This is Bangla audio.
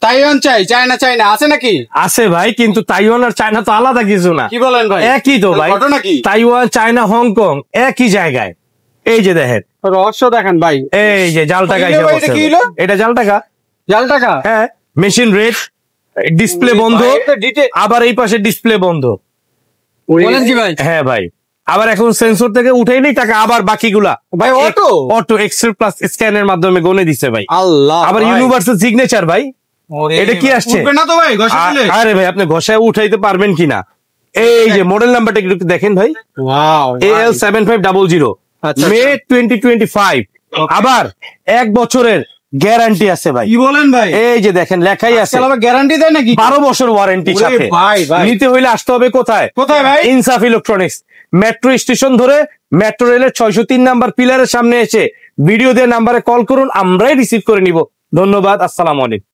তাইওয়ান চাই, চায়না চাই না, আছে নাকি? আছে ভাই, কিন্তু তাইওয়ান আর চায়না তো আলাদা কিছু না। কি বলেন ভাই? একই তো ভাই, ঘটনা কি? তাইওয়ান, চায়না, হংকং একই জায়গায়। এই যে দেখেন রহস্য দেখেন ভাই, এই যে জাল টাকা, এটা জাল টাকা, জাল টাকা। হ্যাঁ, মেশিন রেড, ডিসপ্লে বন্ধ, আবার এই পাশে ডিসপ্লে বন্ধ। বলেন কি ভাই? হ্যাঁ ভাই, আবার এখন সেন্সর থেকে উঠেই নেই টাকা, আবার বাকিগুলা ভাই অটো অটো এক্সেল প্লাস স্ক্যানের মাধ্যমে গনে দিছে ভাই। আল্লাহ, আবার ইউনিভার্সাল সিগনেচার ভাই, এটা কি আসছে না তো ভাই? আরে ভাই আপনি ঘষায় উঠাইতে পারবেন কিনা? এই যে মডেল নাম্বারটা একটু দেখেন ভাই, ওয়াও, AL7500 মে 2025। আবার 1 বছরের গ্যারান্টি আছে ভাই। কি বলেন ভাই? এই যে দেখেন লেখাই আছে, গ্যারান্টি দেয় নাকি? 12 বছর ওয়ারেন্টি সাথে। নিতে হইলে আসতে হবে কোথায়? কোথায় ভাই? ইনসাফ ইলেকট্রনিক্স, মেট্রো স্টেশন ধরে মেট্রো রেলের 603 নাম্বার পিলারের সামনে এসে ভিডিও দিয়ে নাম্বারে কল করুন, আমরাই রিসিভ করে নিব। ধন্যবাদ, আসসালামু আলাইকুম।